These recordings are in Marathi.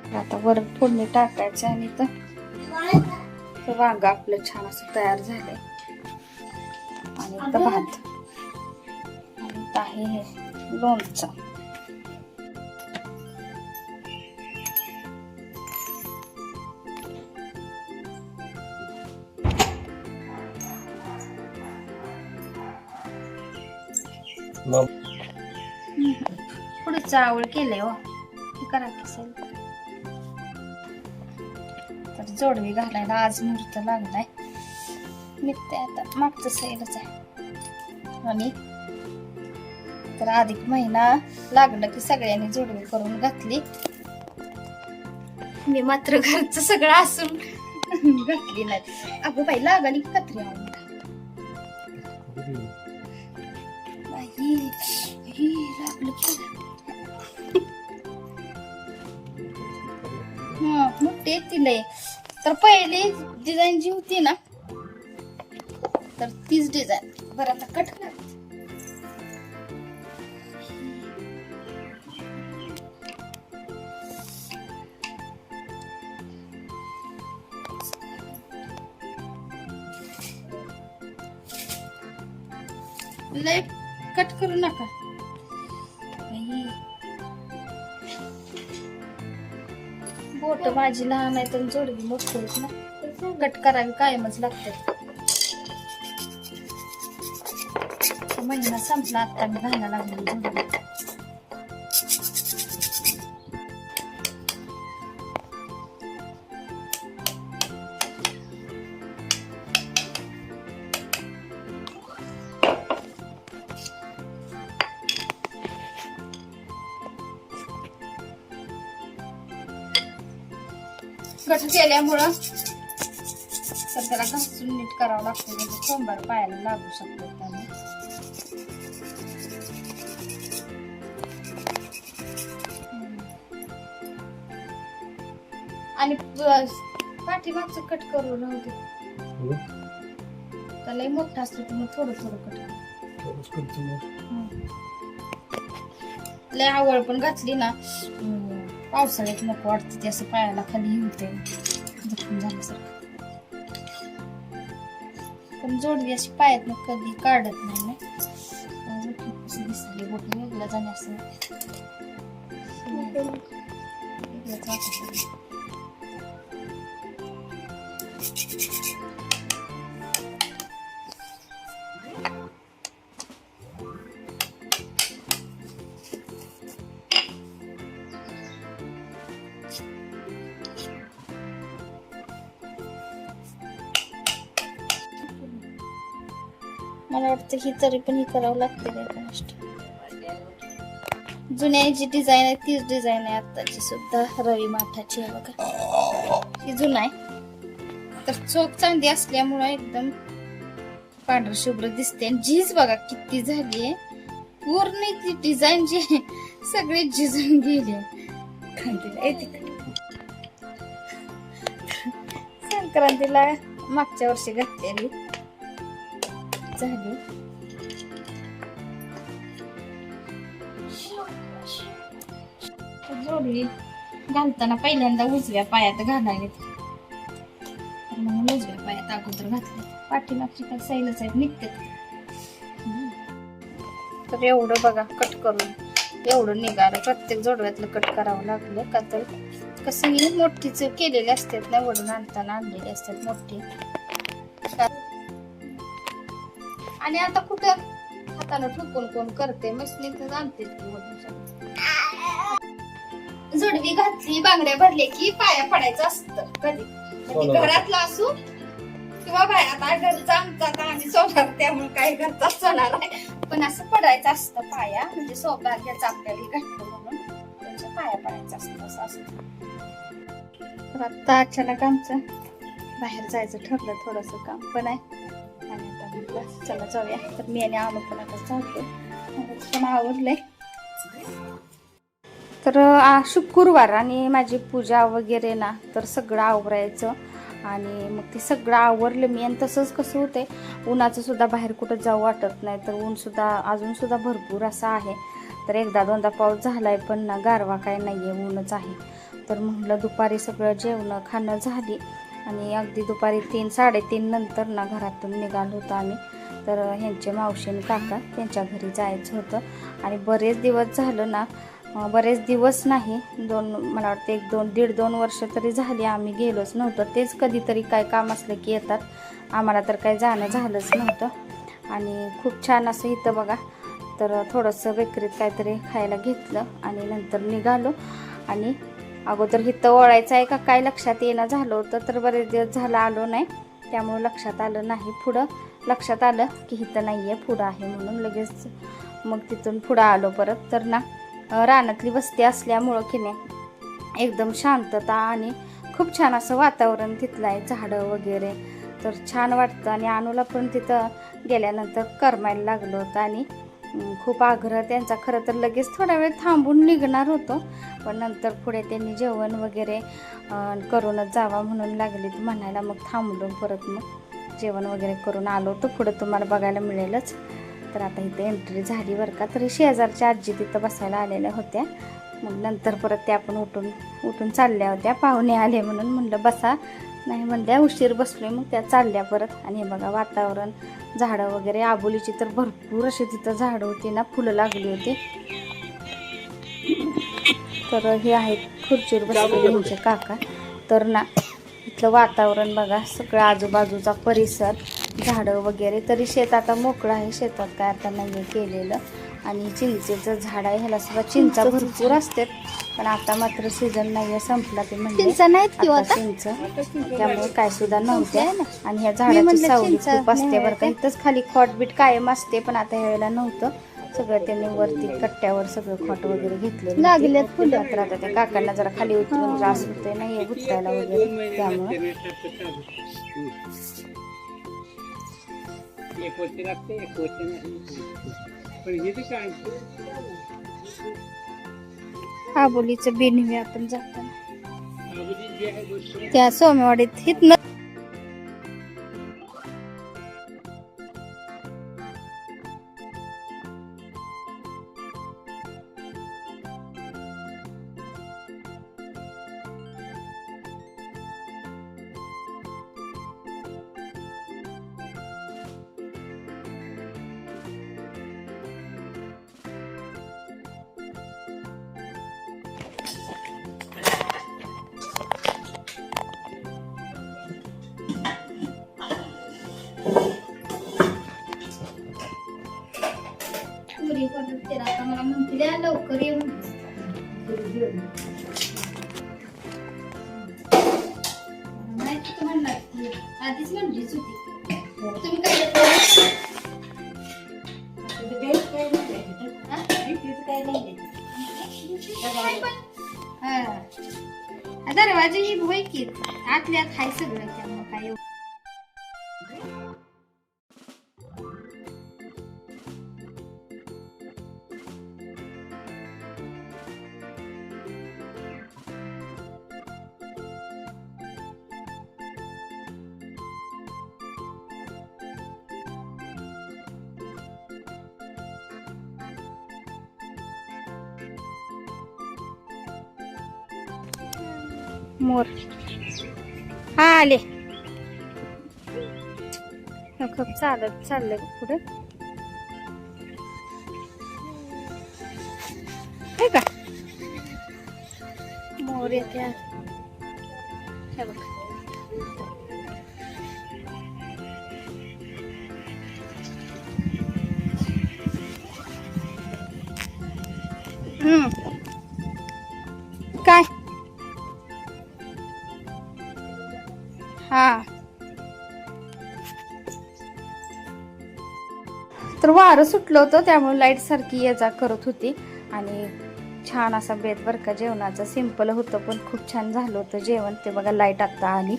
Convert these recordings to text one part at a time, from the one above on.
आता वर फोडणी टाकायचं आणि तर वांग आपलं छान असं तयार झालंय. आणि इथं भात आणि इथं आहे हे लोणचं. पुढे चावळ केलंय हो, हे करा की तर जोडवी घालायला आज मुहूर्त लागलाय. निघते आता, मागचं सैलच आहे. आणि तर अधिक महिना लागलं की सगळ्यांनी जोडवी करून घातली. मी मात्र घरचं सगळं असून घातली नाही. अगं बाई लागली की कत्री आवडली लागलं की मोठी तिला. तर पहिली डिझाईन जी होती ना तर तीच डिझाईन. बरं आता कट कर. लय कट करू नका. बोट माझी लहान आहे तर जोडवी मोठी आहेत ना, कट करावी कायमच लागते. महिना संपला आता मी घालायला लागली जोडवी. कट केल्यामुळं तर त्याला घासून नीट करावं लागतं, म्हणजे सोमवार पायाला लागू शकतो त्यामुळे. आणि पाठीमागचं कट करू नव्हते त्याला मोठं असतं तर मग थोडं थोडं कट. लय आवड पण घातली ना पावसाळ्यात नको वाटते, ते असं पायाला खाली होते जखम झाल्यासारखं. पण जोडवी अशी पायात मग कधी काढत नाही ना, दिसली बोट वेगळं जाणे असं मला वाटतं ही तरी पण ही करावं लागते काय. जुन्या जी डिझाईन आहे तीच डिझाईन आहे आताची सुद्धा. रवी माठाची आहे बघा, ही जुना आहे तर चोख चांदी असल्यामुळे एकदम पांढर शुभ्र दिसते. आणि झीज बघा किती झाली आहे, पूर्ण ती डिझाईन जी आहे सगळी झिजून गेली. संक्रांतीला मागच्या वर्षी घातलेली झाली. जोडवी घालताना पहिल्यांदा उजव्या पायात घालायला, म्हणून उजव्या पायात अगोदर घातले. पाठीमागची काही सैलच आहेत निघते. तर एवढं बघा कट करून एवढं निघालं. प्रत्येक जोडव्यातलं कट करावं लागलं का तर कसं ही मोठीच केलेले असतात ना, वडून आणताना आणलेले असतात मोठी. आणि आता कुठं हातानं ठोकून कोण करते, मशीनीतच आणते. जोडवी घातली बांगड्या भरले की पाया पडायचं असतं कधी, म्हणजे घरातलं असू किंवा बाहेर. आता घरचा आमचा आता आम्ही सोडणार त्यामुळे काही घरचाच चालणार आहे, पण असं पडायचं असतं पाया, म्हणजे सौभाग्याचं आपल्याला घातलं म्हणून त्यांच्या पाया पडायचं असतं असं असतं. तर आता अचानक आमचं बाहेर जायचं ठरलं, थोडस काम पण आहे. आणि आता म्हटलं चला जाऊया. तर मी आणि आलो पण आता चालतो, पण आवडलंय. तर शुक्रवार आणि माझी पूजा वगैरे ना तर सगळं आवरायचं. आणि मग ते सगळं आवरलं मी. आणि तसंच कसं होते, उन्हाचं सुद्धा बाहेर कुठं जाऊ वाटत नाही. तर ऊन सुद्धा अजून सुद्धा भरपूर असं आहे. तर एकदा दोनदा पाऊस झालाय पण ना गारवा काय नाहीये, ऊनच आहे. तर म्हटलं दुपारी सगळं जेवणं खाणं झाली आणि अगदी दुपारी 3-3:30 नंतर ना घरातून निघालो होतो आम्ही. तर ह्यांचे मावशीन काका त्यांच्या घरी जायचं होतं आणि बरेच दिवस झालं ना, बरेच दिवस नाही, मला वाटतं 1-2 वर्ष तरी झाली आम्ही गेलोच नव्हतं. तेच कधीतरी काय काम असलं की येतात, आम्हाला तर काही जाणं झालंच नव्हतं. आणि खूप छान असं इथं बघा, तर थोडंसं बेकरीत काहीतरी खायला घेतलं आणि नंतर निघालो. आणि अगोदर इथं ओळायचं आहे का काय लक्षात येणं झालं होतं, तर बरेच दिवस झालं आलो नाही, त्यामुळे लक्षात आलं नाही. पुढं लक्षात आलं की इथं नाही आहे, पुढं आहे म्हणून लगेच मग तिथून पुढं आलो परत. तर ना रानातली वस्ती असल्यामुळं की नाही एकदम शांतता आणि खूप छान असं वातावरण तिथलं आहे, झाडं वगैरे, तर छान वाटतं. आणि अनुला पण तिथं गेल्यानंतर करमायला लागलं होतं आणि खूप आग्रह त्यांचा. खरं तर लगेच थोडा वेळ थांबून निघणार होतो, पण नंतर पुढे त्यांनी जेवण वगैरे करूनच जावा म्हणून लागले म्हणायला. मग थांबलो, परत मग जेवण वगैरे करून आलो. तर पुढं तुम्हाला बघायला मिळेलच. तर आता इथं एंट्री झाली बरं का. तरी शेजारच्या आजी तिथं बसायला आलेल्या होत्या. मग नंतर परत त्या पण उठून चालल्या होत्या, पाहुणे आले म्हणून. म्हणलं बसा, नाही म्हणल्या उशीर बसलोय, मग त्या चालल्या परत. आणि हे बघा वातावरण, झाडं वगैरे, आबोलीची तर भरपूर अशी तिथं झाडं होती ना, फुलं लागली होती. तर हे आहेत खुर्चीवर बसलेले ह्यांचे काका. तर ना इथलं वातावरण बघा, सगळं आजूबाजूचा परिसर, झाडं वगैरे. तरी शेत आता मोकळं आहे, शेतात काय आता नाही केलेलं. आणि चिंचेचं झाड आहे, ह्याला सुद्धा चिंचा भरपूर असतात, पण आता मात्र सीझन नाही आहे, संपला ते म्हणजे चिंच, त्यामुळे काय सुद्धा नव्हत्या. आणि ह्या झाडाची सावली खूप असते बरं का. इथंच खाली खोटबीट कायम असते, पण आता ह्यावेळेला नव्हतं. सगळं त्यांनी वरती कट्ट्यावर सगळं खोट वगैरे घेतले लागले फुलं. तर आता त्या काकांना जरा खाली उतरून त्रास होतोय नाही गुत्तायला वगैरे, त्यामुळे आबोलीचं बेनवे आपण जाताना त्या सोमेवाडीत हितन आता मला म्हणते लवकर ये माहिती म्हणणार आधीच म्हणलीच होती. तुम्ही काय दरवाजे ही होय की आतल्यात हाय सगळं, त्यामुळे काय मोर हा आले. खूप चालत चाललंय पुढे हे का मोर येते. हे बघ काय हा. तर वारं सुटलं होतं, त्यामुळे लाईट सारखी ये जा करत होती. आणि छान असा बेत बरं का जेवणाचं. सिंपल होतं पण खूप छान झालं होतं जेवण. ते बघा लाईट आत्ता आली.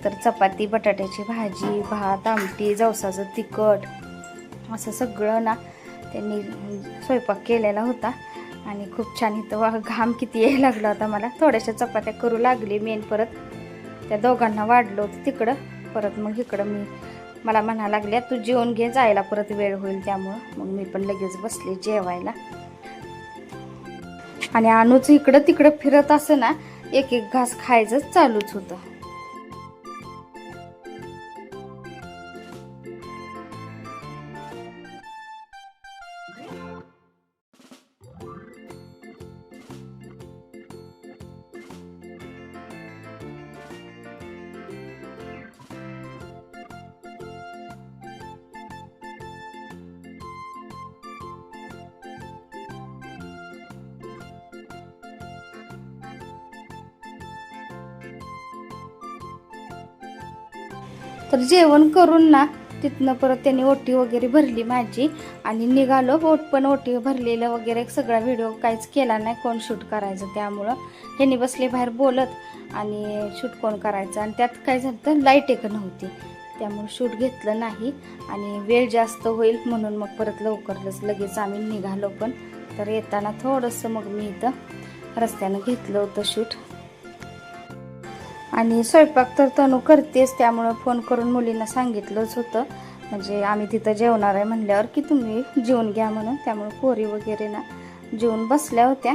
तर चपाती, बटाट्याची भाजी, भात, आमटी, जवसाचं तिखट, असं सगळं ना त्यांनी स्वयंपाक केलेला होता. आणि खूप छान. इथं घाम किती यायला लागला होता मला. थोड्याशा चपात्या करू लागली मेन. परत त्या दोघांना वाढलं होतं तिकडं, परत मग इकडं मला म्हणा लागल्या तू जेवण घे, जायला परत वेळ होईल, त्यामुळं मग मी पण लगेच बसले जेवायला. आणि अनुच इकडं तिकडं फिरत असं ना, एक एक घास खायचं चालूच होतं. तर जेवण करून ना तिथनं परत त्यांनी ओटी वगैरे भरली माझी आणि निघालो. ओटी भरलेलं वगैरे सगळा व्हिडिओ काहीच केला नाही, कोण शूट करायचं. त्यामुळं ह्यांनी बसले बाहेर बोलत आणि शूट कोण करायचं. आणि त्यात काय झालं तर लाईट एक नव्हती, त्यामुळे शूट घेतलं नाही आणि वेळ जास्त होईल म्हणून मग परत लवकरच लगेच आम्ही निघालो. पण तर येताना थोडंसं मग मी इथं रस्त्यानं घेतलं होतं शूट. आणि स्वयंपाक तर तनू करतेच, त्यामुळं फोन करून मुलींना सांगितलंच होतं, म्हणजे आम्ही तिथं जेवणार आहे म्हणल्यावर की तुम्ही जेवून घ्या म्हणून. त्यामुळे पोरी वगैरे ना जेवून बसल्या होत्या.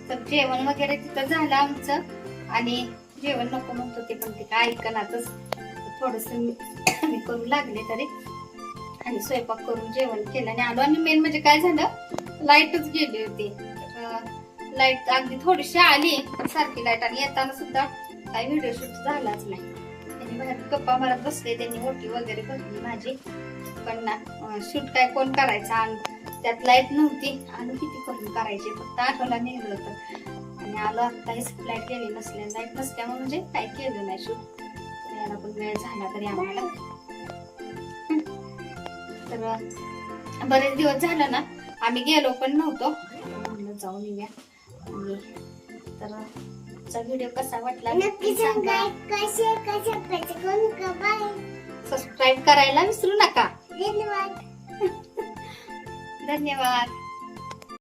तर जेवण वगैरे तिथं झालं आमचं आणि जेवण नको म्हणतो ते पण ते काय ऐकणातच थोडस मी करू लागले तरी. आणि स्वयंपाक करून जेवण केलं आणि आलो. आणि मेन म्हणजे काय झालं, लाईटच गेली होती. लाईट अगदी थोडीशी आली सारखी लाईट, आणि येताना सुद्धा काही व्हिडिओ शूट झालाच नाही. त्यांनी बाहेर गप्पा मारत बसले, त्यांनी ओटी वगैरे भरली माझी, पण ना शूट काय कोण करायचं. आणि त्यात लाईट नव्हती आणि किती करून करायचे, फक्त आठवला निघलं होतं. आणि आलो आत्ताच लाईट गेली नसल्या, लाईट नसल्यामुळे म्हणजे काय केलं नाही शूट. यायला पण वेळ झाला तरी आम्हाला. तर बरेच दिवस झालं ना आम्ही गेलो पण नव्हतो, म्हणलं जाऊन येऊया. आणि तर व्हिडिओ कसा वाटला नक्की सांगा. सबस्क्राईब करायला विसरू नका. धन्यवाद. धन्यवाद.